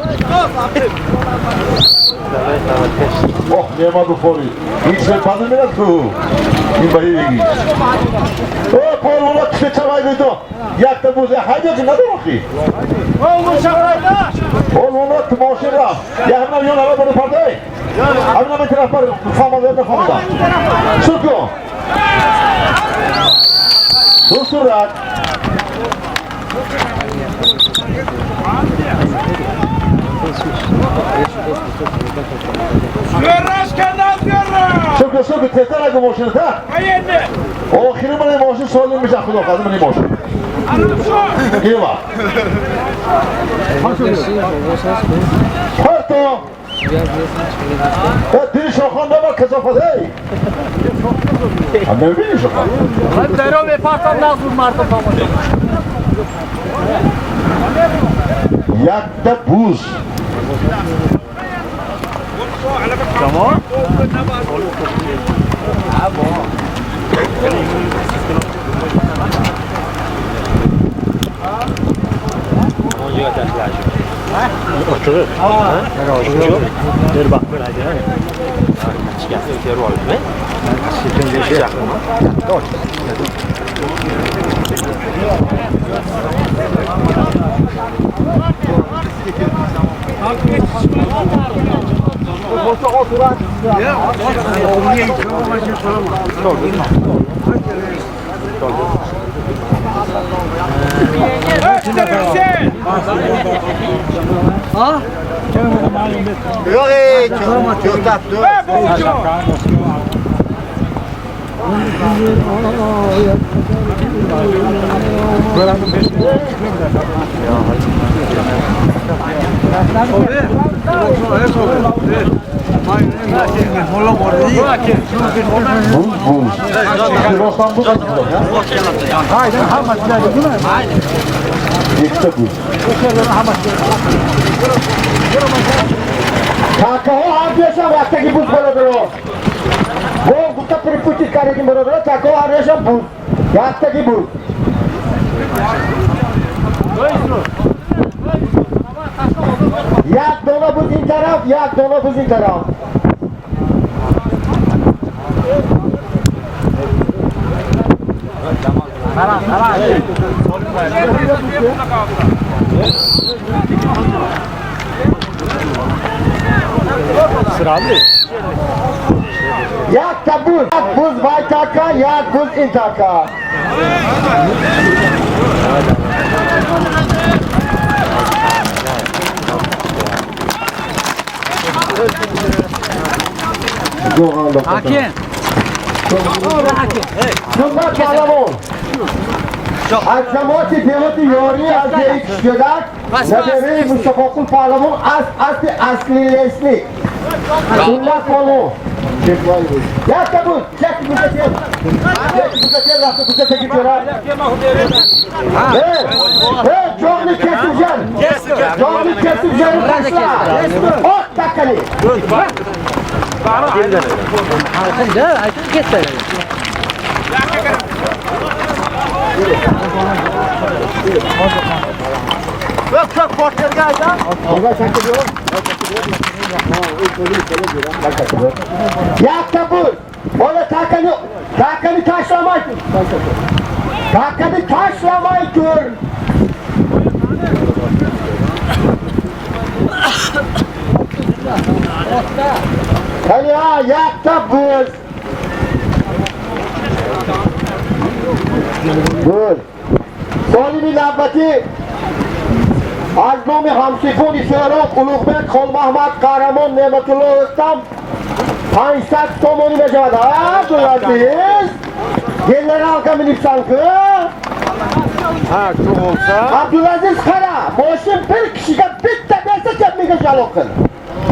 اوه نعمت و فوری هیچ پدر میرد تو این بایی بگی اوه پار اولا کسی چمای بیدو یک تا بوزه حیده که ندار آخی اوه اولا تماشی رفت یه همه یون همه بوده پرده همین همه طرف بر فهمده نفهمده شد کن دو صورت شکر تهتر اگه ماشین تا آخیری من این ماشین سالیم میشه خدا خواهد من این ماشین گیه با پرتا دیری شاخان نبر کسافت هی هم نمیبینی شاخان من درو به پرتم نزدور مردم فهمده یک تا بوز شما؟ Kaka ho aap yasa vakti ki buz bolo dalo. futit karekin beraber tako arayışan buz. Yaktaki buz. Yak dona buz in taraf, yak dona buz in taraf. Yak da buz, yak buz vay taka, yak buz in taka. Hakim. Şunlar palavon. Akşamoti devleti yori az yeri kişiyorlar. Neberi Mustafa Kul palavon aslileşlik. Şunlar palavon. Yak da buz, çek buza çek. Çek buza çek, rastı buza çek gidiyorlar. Evet, çoğunu keseceğim. Çoğunu keseceğim, taşla. 10 dakikali. Hakim de, hakim keser. Çok portlarga ayda. Yak da buz. Ona takanı taşlamayın. Takanı taşlamayın. Hani ha yak da buz. Buz. Soli bir nabati. Aznomi Hamşifun istiyorum. Ulukbek Kol Mahmut Kahraman Nemetullah Öztam. 500 somoni becavad. Abdülaziz. Gelleri halka minip sankı. Ha, çok olsa. Abdülaziz Kara. Boşun bir kişiye bitti berse tepmeye jalok kıl.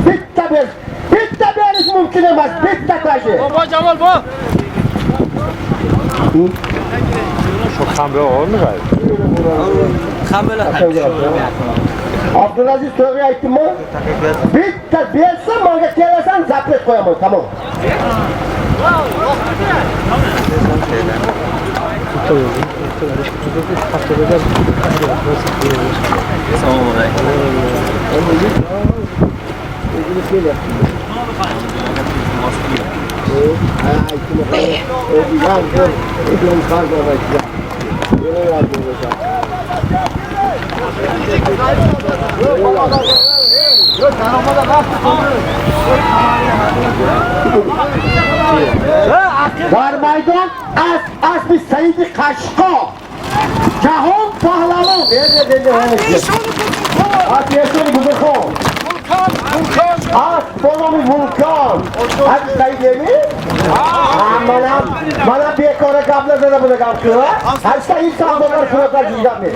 Bitti ber. Bitti beriş mümkün emas. Bitti taşı. Baba Cemal bu. Çok tam bir olur mu galiba? Kamera. Abdülaziz Tövbe aytdın mı? Bitti berse bana gelesen zapret koyamam. Tamam. Dar maydon az bir Said-i Kaşko. Cahon Pahlavon. Nerede At yaşını Buzurkon. At Bonomi Vulkan. Hadi Said mi? Bana bir ekora kapla da bunu kaptı. Hadi Said sağlıklar kırıklar diyeceğim mi?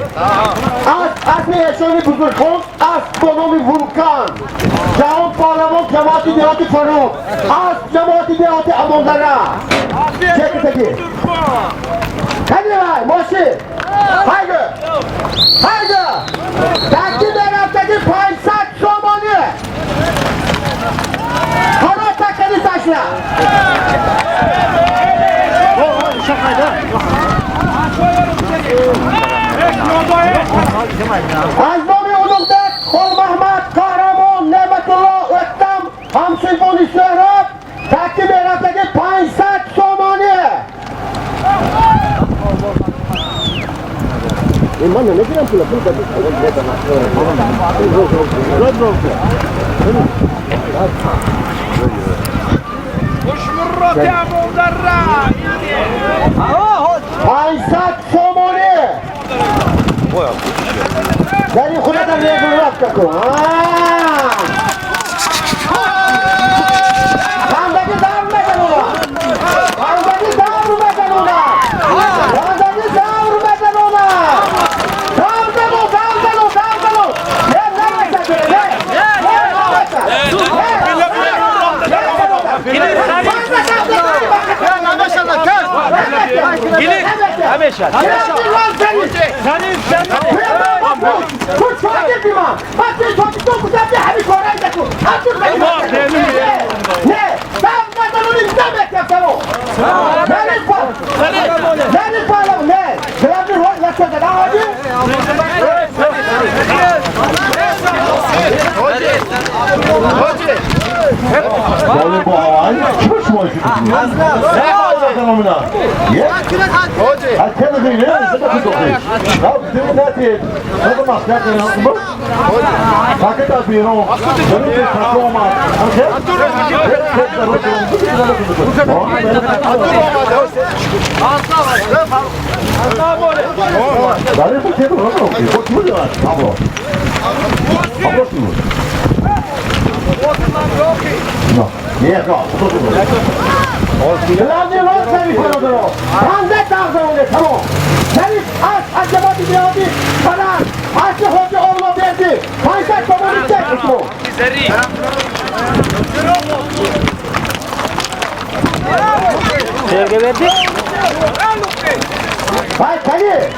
At bir yaşını Buzurkon. At Bonomi Vulkan. Cahon Pahlavon Cemaati Devati Faruk. At Cemaati Devati Amonlara. Çek öteki. Hadi var Moşi. Haydi. Haydi. Takip Erap'taki Paysat Somoni. Kara takanı taşla. Aznomi Uluk'ta Kol Mahmut Kahraman Nemetullah Öztam Hamşifun istiyorum. Takip Erap'taki Paysat Somoni. Bana ne diren pula? Pula da Hoşmurrat ya Mondarra. Paysat Somoni. Dari khulatan ne gurrat kako. Kandaki davurmadan ola. Kandaki davurmadan ola. Kandaki davurmadan ola. Davurmadan. Ne yapacak? Ne? Kime şuma şu? Ne alacaksın onunla? Ye? Hadi kendi değil, ne? Sıkı tutuyor. Ya bizim ne değil? Ne zaman maskiyatları yaptın mı? Paket atıyor o. Benim bir tatlı olmaz. Dale un poquito, no, no, ¿cómo le vas? Vamos. Vamos tú. No, niye kal? Kılavcı yol seni korudu. Kanzet dağıldı, tamam. Seni acaba bir abi sana Aslı Hoca oğlu verdi. Kanzet komunu çekmiş bu. Sevgi verdi. Hay Kali.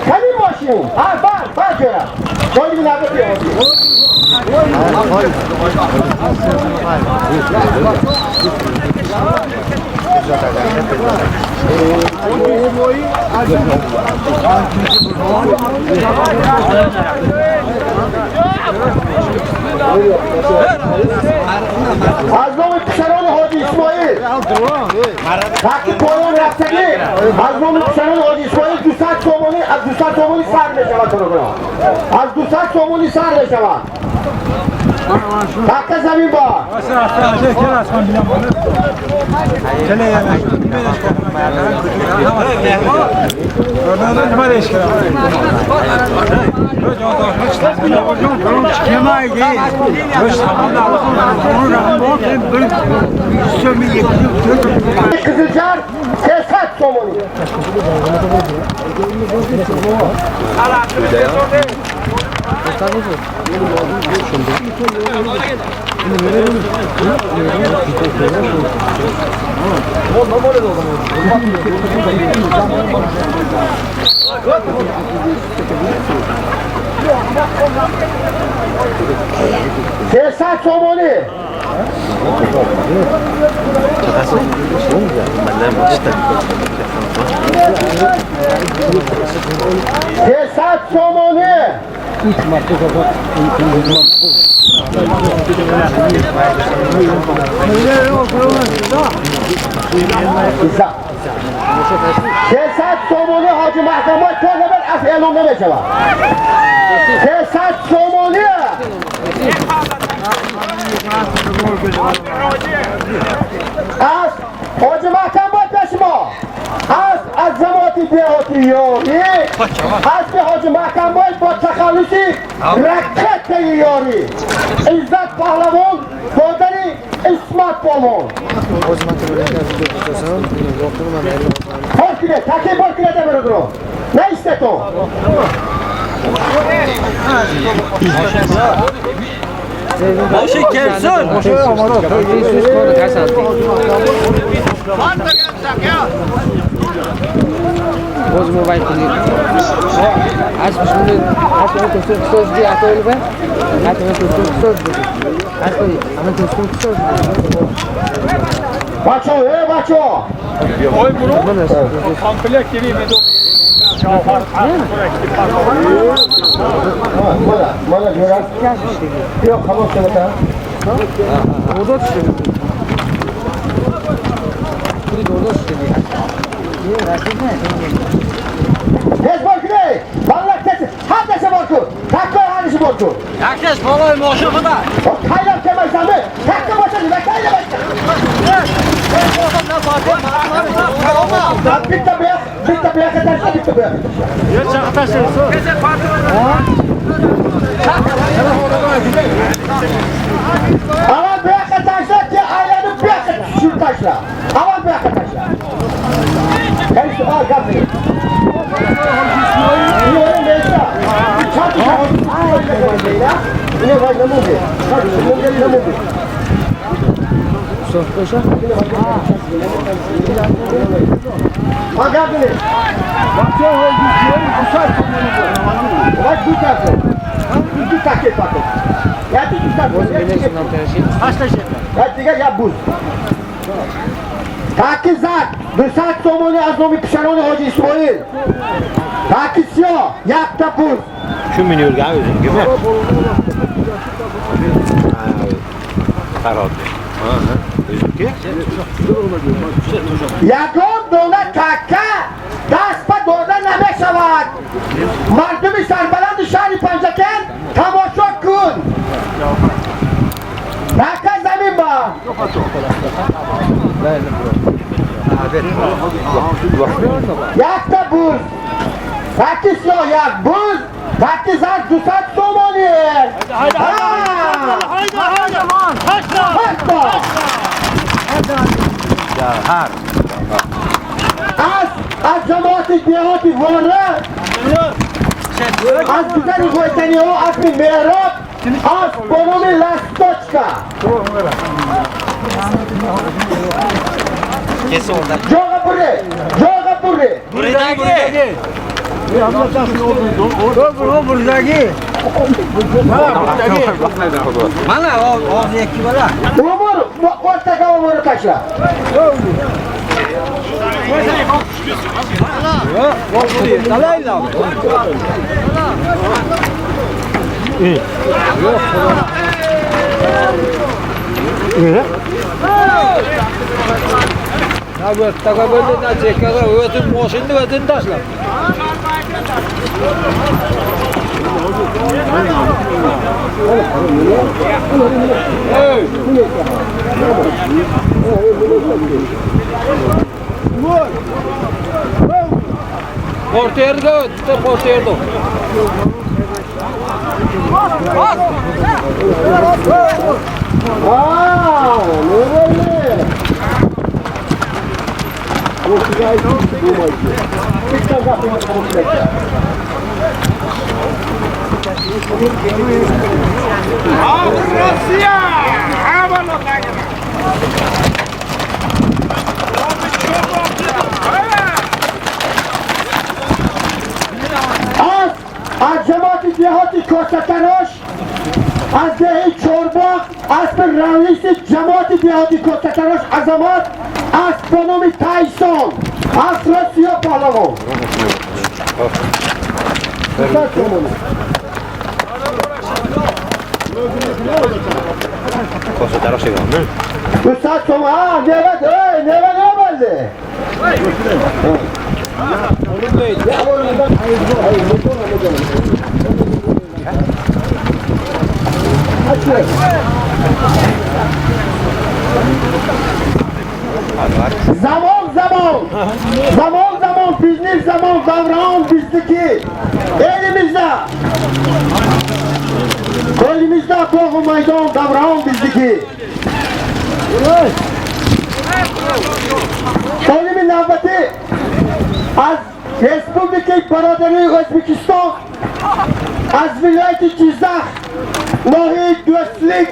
Kali başım. Ha bak ya. Böyle bir lafı diyor. Azmo'nun Kuşaroğlu Hoca İsmail. Takip koyun yapsaki. Azmo'nun Kuşaroğlu Hoca İsmail Dusat Somoni sarleşava torunu. Az Dusat Somoni sarleşava. Takka zemin ba. Kızılcar Sesat Somoni. Sesat Somoni. Sesat Somoni. Sesat Somoni Hacı Mahkamı Tövbe'den afiyalımda beşe var. Sesat Somoni. Az Hacı Mahkamı Beşma. Az zamati dehati yori. Az ki Hacı Mahkamı با تخلصی رکت یاری عزت پهلوان دادری اسمت پالوان بار کنه تکی بار کنه دمه رو نه ایسته تو Başı kelsin. Boz mobil کنید. اسمش میشه اسمش توسط دی اتول به. اسمش توسط دی. اسمش توسط بچه Oy bunu komplek gibi bir şafar مالا جورا بیا خموش شده تا orada düşüyor. Biri orada düşüyor. Niye rahatsız ne? Tez bol kine Vallahi tez Hadese borku Takla hanisi borku Herkes balayı moşafı da. O kaylar kemal zamı Takla başladı ve kayla başladı Bitti beyaz ederse bitti beyaz Aman beyaz ederse ki ailenin beyaz ederse Şu taşla Aman beyaz ederse Kendisi al kapıyı Yiyorum beyazda Çatı Yine var ne mumbi Ne mumbi Sofkoşa. Bak abini. Bak bu tarafı. Bu takip bakın. Ya bir tarafı. Ya diğer ya buz. Takizat. Dusat somoni az nomi pişanoni Hoca İsmail. Takisyo. Yakta buz. Şu minyor gel özüm gibi. یکم دونه تکه دست به داده نمی شود. مردم سربلند شهر پنجکن تماشا کن. تکه زمین با یک تا بوز تکی سیا یک بوز تکی زن 200 تومانیه. از جماعت دیهاتی واره از دیگر گویتنی ها از میراب از بانومی لستوچکا جاگا بوره umur ortaga umuru taşla. Abi taka böyle ne çeker ötün moşinli ötün taşla. Porterdo, porterdo. Nereye? Rusya! Havalo takip. از جماعت دیهاتی کوچکراش از دهی چورباغ از به رئیس جماعت دیهاتی کوچکراش عظمت از بانوم تایسون از روسیا پهلوان دوستان شما نوه نبالده zaman bizning zaman davron bizniki elimizda tog'u maydon davron bizniki Solimin navbati az Respublika Barodari O'zbekiston az viloyati Jizzax nohiy Do'stlik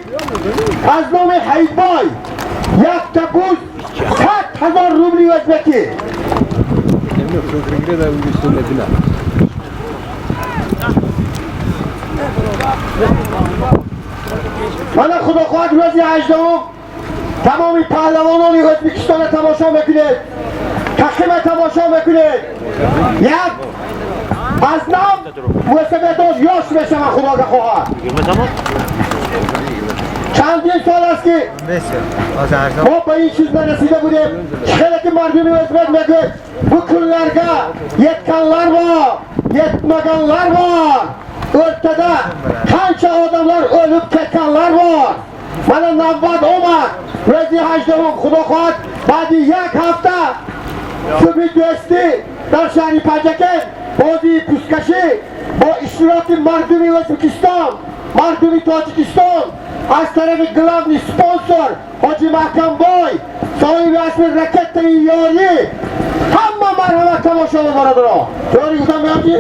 az nomi Haydboy yakta buz 100,000 rubli o'zbeki mana xudoxoh ro'zi 8 تمامی پهلوانان ازبکستان تماشا میکنید تقسیم تماشا میکنید یک از نام موسیقی دوز یاش میشم خدا خواهد چندین سال است که ما به این چیز نرسیده بودیم خیلی که مردمی ازبک میگوید bu kunlarga yetganlar bor yetmaganlar bor o'rtada qancha odamlar o'lib ketganlar bor mana navbat omad ro'zi 8 xudo xohlab بعد یک هفته صبح دوستی در شهر پنجکن بازی پوزکشی با اشتراک مردم ازبکستان مردم تاجیکستان از طرف گلاوی سپانسر حاجی محکم بای صاحب اسم رکت یاری همه مرحمت تماشا ببرد را یاری گفتم میامدی؟